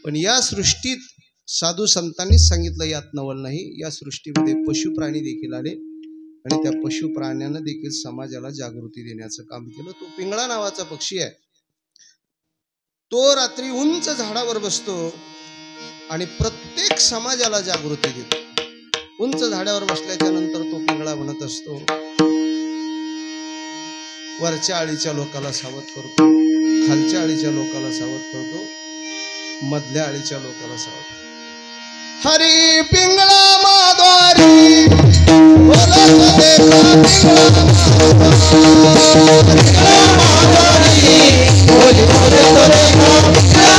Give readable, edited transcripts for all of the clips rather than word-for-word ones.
पण या सृष्टीत साधू संतांनीच सांगितलं यात नवल नाही, या सृष्टीमध्ये पशु प्राणी देखील आले आणि त्या पशु प्राण्यांना देखील समाजाला जागृती देण्याचं काम केलं। तो पिंगळा नावाचा पक्षी आहे, तो रात्री उंच झाडावर बसतो आणि प्रत्येक समाजाला जागृती देतो। उंच झाडावर बसल्याच्या नंतर तो पिंगळा म्हणत असतो, वरच्या आळीच्या लोकाला सावध करतो, खालच्या आळीच्या लोकाला सावध करतो, मधल्या आळीच्या लोकाला सावध करतो। हरी पिंगळा माद्वारी बोलत देखा पिंगळा माद्वारी बोली बोलत देखा पिंगळा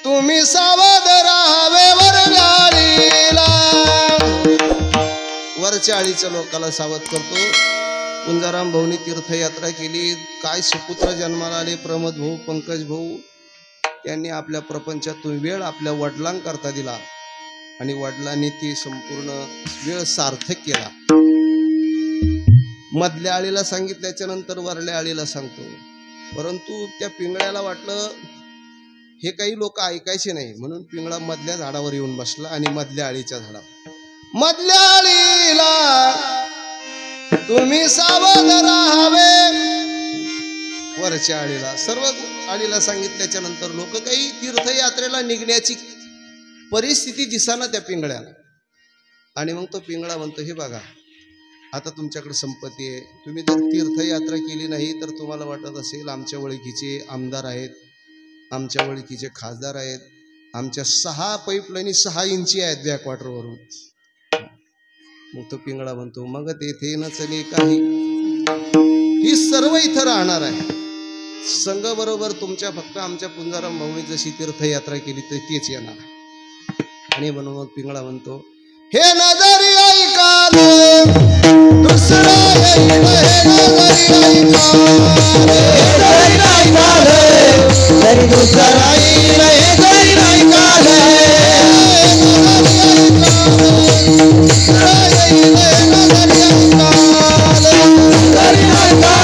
तुम्ही सावध राहावे वरगाळीला। वरच्या आळीच्या लोकाला सावध करतो। पुंजाराम भाऊनी तीर्थयात्रा केली, काय सुपुत्र जन्माला आले, प्रमोद भाऊ, पंकज भाऊ, त्यांनी आपल्या प्रपंचातून वेळ आपल्या वडिलांकरता दिला आणि वडिलांनी ती संपूर्ण वेळ सार्थक केला। मधल्या आळीला सांगितल्याच्या नंतर वरल्या आळीला सांगतो, परंतु त्या पिंगळ्याला वाटलं हे काही लोक ऐकायचे नाही, म्हणून पिंगळा मधल्या झाडावर येऊन बसला आणि मधल्या आळीच्या झाडावर, मधल्या आळीला तुम्ही सावध राहावे, वरच्या आळीला, सर्व आळीला सांगितल्याच्या नंतर लोक काही तीर्थयात्रेला निघण्याची परिस्थिती दिसाना त्या पिंगळ्याला। आणि मग तो पिंगळा म्हणतो, हे बघा आता तुमच्याकडे संपत्ती आहे, तुम्ही जर तीर्थयात्रा केली नाही तर तुम्हाला वाटत असेल आमच्या ओळखीचे आमदार आहेत, आमच्या ओळखीचे खासदार आहेत, आमच्या 6 पाईपलाईनी 6 इंची आहेत बॅकवॉटरवरून। मग तो पिंगळा म्हणतो, मग तेथे न चले काही, ही सर्व इथं राहणार आहे, संघ बरोबर तुमच्या फक्त आमच्या पुंजाराम भाऊनी जशी तीर्थयात्रा केली तर तेच येणार। आणि म्हणून मग पिंगळा म्हणतो, हे नजरी ऐकाल दुसरा येईल, हे नजरी ऐकाल तरी दुसरा येईल, हे जरी ऐकाल दुसरा येईल, हे नजरी ऐकाल तरी ऐकाल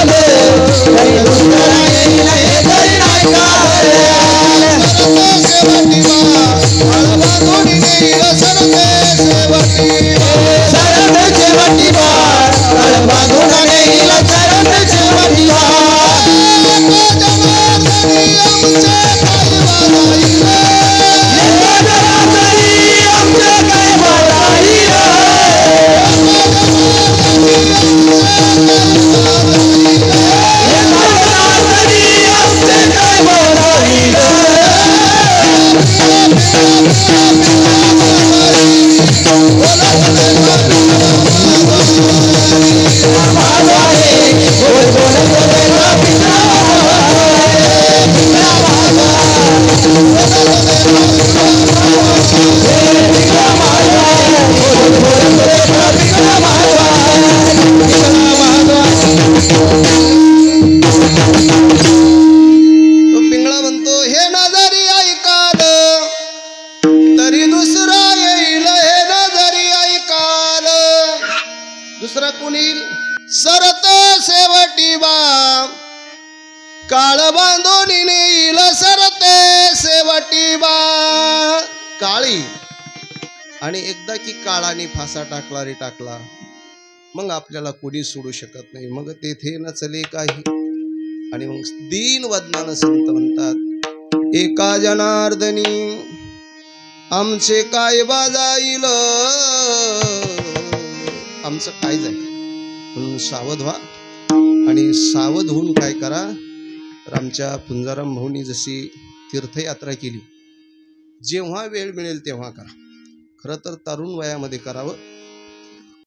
तरी दुसरा येईल, हे जरी ऐकाल दुसरा कोणी सरत शेवटी बा काळ बांधून नेईल, सरते शेवटी बा काळी। आणि एकदा की काळाने फासा टाकला रे टाकला, मग आपल्याला कोणी सोडू शकत नाही, मग तेथे न चले काही। आणि मग दीन वदनानं संत म्हणतात, एका जनार्दनी आमचे काय बाजाईल म्हणून सावध व्हा आणि सावध होऊन काय करा तर आमच्या पुंजाराम भाऊनी जशी तीर्थयात्रा केली जेव्हा वेळ मिळेल तेव्हा करा. खरं तर तरुण वयामध्ये करावं